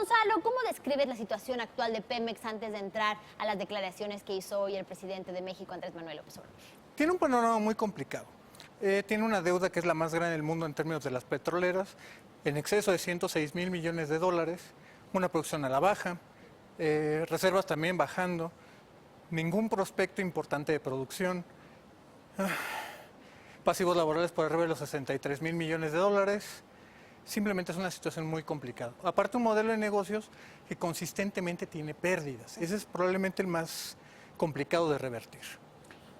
Gonzalo, ¿cómo describes la situación actual de Pemex antes de entrar a las declaraciones que hizo hoy el presidente de México, Andrés Manuel López Obrador? Tiene un panorama muy complicado. Tiene una deuda que es la más grande del mundo en términos de las petroleras, en exceso de 106,000 millones de dólares, una producción a la baja, reservas también bajando, ningún prospecto importante de producción, pasivos laborales por arriba de los 63,000 millones de dólares. Simplemente es una situación muy complicada. Aparte, un modelo de negocios que consistentemente tiene pérdidas. Ese es probablemente el más complicado de revertir.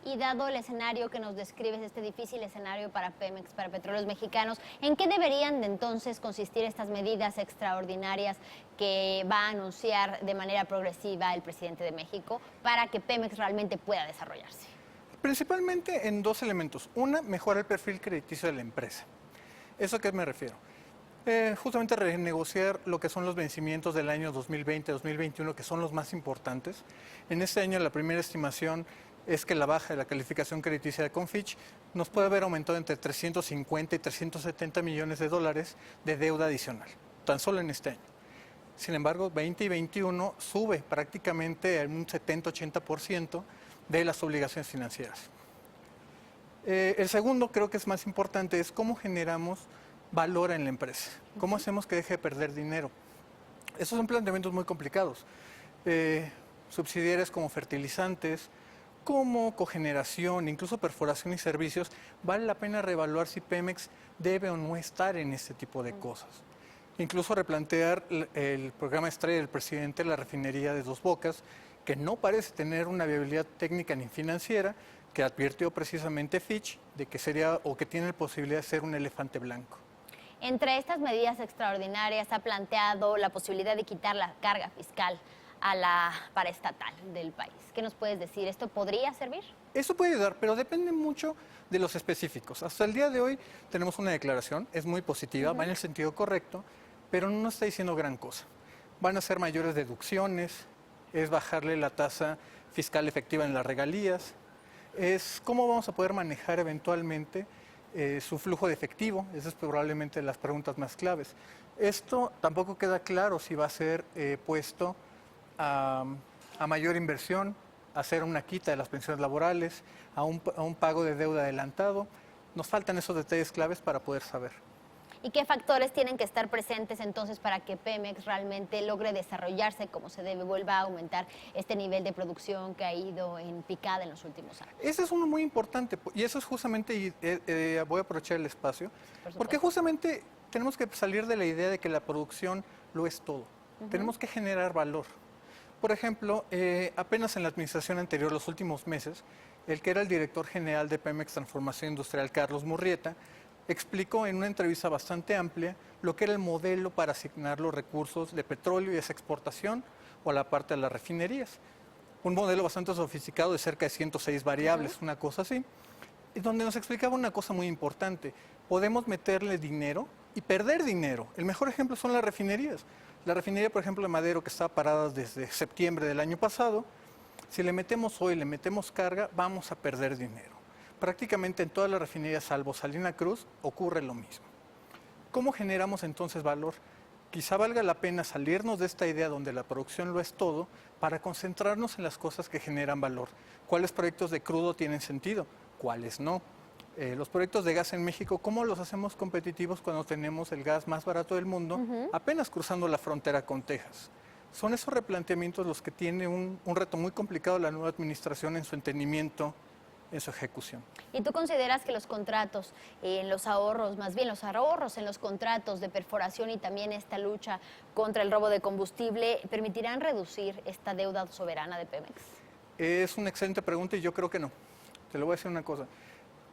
Y dado el escenario que nos describes, este difícil escenario para Pemex, para Petróleos Mexicanos, ¿en qué deberían de entonces consistir estas medidas extraordinarias que va a anunciar de manera progresiva el presidente de México para que Pemex realmente pueda desarrollarse? Principalmente en dos elementos. Una, mejorar el perfil crediticio de la empresa. ¿Eso a qué me refiero? Justamente renegociar lo que son los vencimientos del año 2020-2021, que son los más importantes. En este año la primera estimación es que la baja de la calificación crediticia de Fitch nos puede haber aumentado entre 350 y 370 millones de dólares de deuda adicional, tan solo en este año. Sin embargo, 20 y 21 sube prácticamente en un 70-80% de las obligaciones financieras. El segundo, creo que es más importante, es cómo generamos valor en la empresa, cómo hacemos que deje de perder dinero. Esos son planteamientos muy complicados. Subsidiarias como fertilizantes, como cogeneración, incluso perforación y servicios, vale la pena reevaluar si Pemex debe o no estar en este tipo de cosas. Incluso replantear el programa estrella del presidente, la refinería de Dos Bocas, que no parece tener una viabilidad técnica ni financiera, que advirtió precisamente Fitch de que sería o que tiene la posibilidad de ser un elefante blanco. Entre estas medidas extraordinarias ha planteado la posibilidad de quitar la carga fiscal a la paraestatal del país. ¿Qué nos puedes decir? ¿Esto podría servir? Eso puede ayudar, pero depende mucho de los específicos. Hasta el día de hoy tenemos una declaración, es muy positiva, va en el sentido correcto, pero no está diciendo gran cosa. Van a ser mayores deducciones, es bajarle la tasa fiscal efectiva en las regalías, es cómo vamos a poder manejar eventualmente su flujo de efectivo. Esas es probablemente las preguntas más claves. Esto tampoco queda claro si va a ser puesto a mayor inversión, a hacer una quita de las pensiones laborales, a un pago de deuda adelantado. Nos faltan esos detalles claves para poder saber. ¿Y qué factores tienen que estar presentes entonces para que Pemex realmente logre desarrollarse como se debe, vuelva a aumentar este nivel de producción que ha ido en picada en los últimos años? Ese es uno muy importante y eso es justamente, voy a aprovechar el espacio, porque justamente tenemos que salir de la idea de que la producción lo es todo. Tenemos que generar valor. Por ejemplo, apenas en la administración anterior, los últimos meses, el que era el director general de Pemex Transformación Industrial, Carlos Murrieta, explicó en una entrevista bastante amplia lo que era el modelo para asignar los recursos de petróleo y esa exportación o a la parte de las refinerías. Un modelo bastante sofisticado de cerca de 106 variables, una cosa así, y donde nos explicaba una cosa muy importante. Podemos meterle dinero y perder dinero. El mejor ejemplo son las refinerías. La refinería, por ejemplo, de Madero, que estaba parada desde septiembre del año pasado, si le metemos hoy, le metemos carga, vamos a perder dinero. Prácticamente en todas las refinerías, salvo Salina Cruz, ocurre lo mismo. ¿Cómo generamos entonces valor? Quizá valga la pena salirnos de esta idea donde la producción lo es todo para concentrarnos en las cosas que generan valor. ¿Cuáles proyectos de crudo tienen sentido? ¿Cuáles no? Los proyectos de gas en México, ¿cómo los hacemos competitivos cuando tenemos el gas más barato del mundo apenas cruzando la frontera con Texas? Son esos replanteamientos los que tiene un reto muy complicado la nueva administración en su entendimiento, en su ejecución. ¿Y tú consideras que los contratos, los ahorros, más bien los ahorros en los contratos de perforación y también esta lucha contra el robo de combustible permitirán reducir esta deuda soberana de Pemex? Es una excelente pregunta y yo creo que no. Te lo voy a decir una cosa.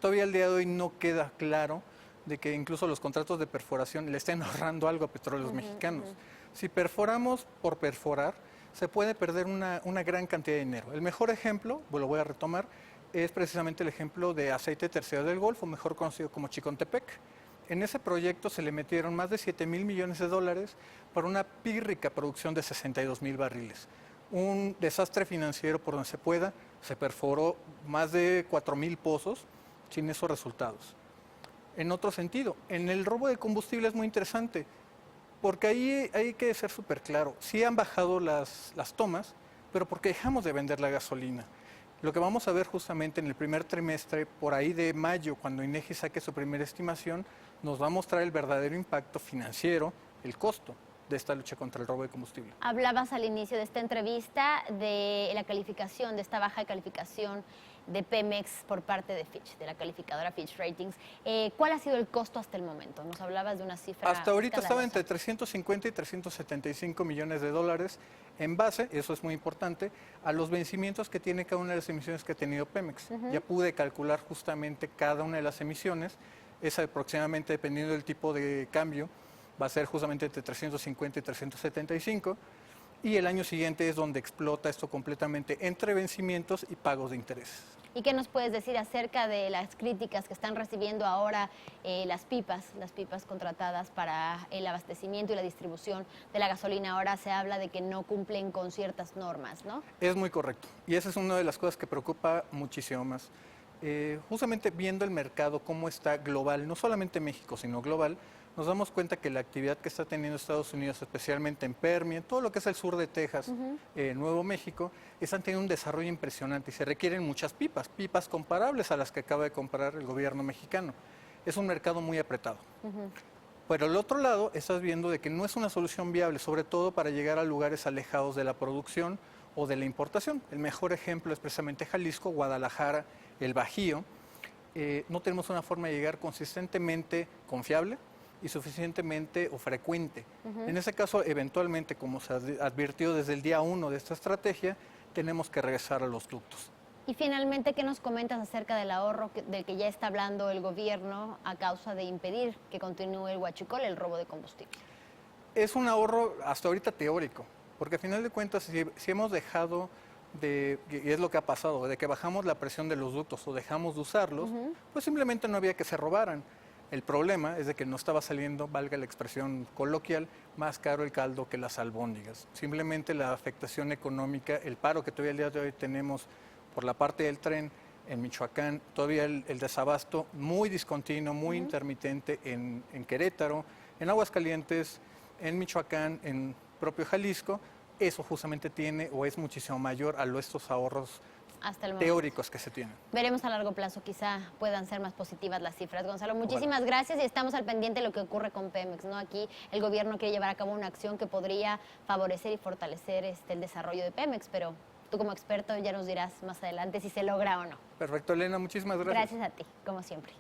Todavía al día de hoy no queda claro de que incluso los contratos de perforación le estén ahorrando algo a Petróleos Mexicanos. Si perforamos por perforar, se puede perder una gran cantidad de dinero. El mejor ejemplo, lo voy a retomar, es precisamente el ejemplo de Aceite Terciario del Golfo, mejor conocido como Chicontepec. En ese proyecto se le metieron más de 7,000 millones de dólares para una pírrica producción de 62,000 barriles. Un desastre financiero por donde se pueda, se perforó más de 4,000 pozos sin esos resultados. En otro sentido, en el robo de combustible es muy interesante. Porque ahí hay que ser súper claro. Sí han bajado las tomas, pero porque dejamos de vender la gasolina. Lo que vamos a ver justamente en el primer trimestre, por ahí de mayo, cuando INEGI saque su primera estimación, nos va a mostrar el verdadero impacto financiero, el costo de esta lucha contra el robo de combustible. Hablabas al inicio de esta entrevista de la calificación, de esta baja calificación de Pemex por parte de Fitch, de la calificadora Fitch Ratings. ¿Cuál ha sido el costo hasta el momento? Nos hablabas de una cifra Hasta ahorita estaba escandalosa. entre 350 y 375 millones de dólares en base, eso es muy importante, a los vencimientos que tiene cada una de las emisiones que ha tenido Pemex. Ya pude calcular justamente cada una de las emisiones, es aproximadamente, dependiendo del tipo de cambio, va a ser justamente entre 350 y 375, y el año siguiente es donde explota esto completamente entre vencimientos y pagos de intereses. ¿Y qué nos puedes decir acerca de las críticas que están recibiendo ahora las pipas contratadas para el abastecimiento y la distribución de la gasolina? Ahora se habla de que no cumplen con ciertas normas, ¿no? Es muy correcto, y esa es una de las cosas que preocupa muchísimo más. Justamente viendo el mercado, cómo está global, no solamente México, sino global, nos damos cuenta que la actividad que está teniendo Estados Unidos, especialmente en Permian, todo lo que es el sur de Texas, Nuevo México, están teniendo un desarrollo impresionante y se requieren muchas pipas comparables a las que acaba de comprar el gobierno mexicano. Es un mercado muy apretado. Pero al otro lado, estás viendo de que no es una solución viable, sobre todo para llegar a lugares alejados de la producción o de la importación. El mejor ejemplo es precisamente Jalisco, Guadalajara, el Bajío. No tenemos una forma de llegar consistentemente confiable y suficientemente o frecuente. En ese caso, eventualmente, como se advirtió desde el día 1 de esta estrategia, tenemos que regresar a los ductos. Y finalmente, ¿qué nos comentas acerca del ahorro del que ya está hablando el gobierno a causa de impedir que continúe el huachicol, el robo de combustible? Es un ahorro hasta ahorita teórico, porque al final de cuentas, si hemos dejado y es lo que ha pasado, de que bajamos la presión de los ductos o dejamos de usarlos, pues simplemente no había que se robaran. El problema es de que no estaba saliendo, valga la expresión coloquial, más caro el caldo que las albóndigas. Simplemente la afectación económica, el paro que todavía el día de hoy tenemos por la parte del tren en Michoacán, todavía el desabasto muy discontinuo, muy intermitente en Querétaro, en Aguascalientes, en Michoacán, en propio Jalisco, eso justamente tiene o es muchísimo mayor a estos ahorros Hasta el momento. teóricos que se tienen. Veremos a largo plazo, quizá puedan ser más positivas las cifras. Gonzalo, muchísimas gracias y estamos al pendiente de lo que ocurre con Pemex, ¿no? Aquí el gobierno quiere llevar a cabo una acción que podría favorecer y fortalecer el desarrollo de Pemex, pero tú como experto ya nos dirás más adelante si se logra o no. Perfecto, Elena, muchísimas gracias. Gracias a ti, como siempre.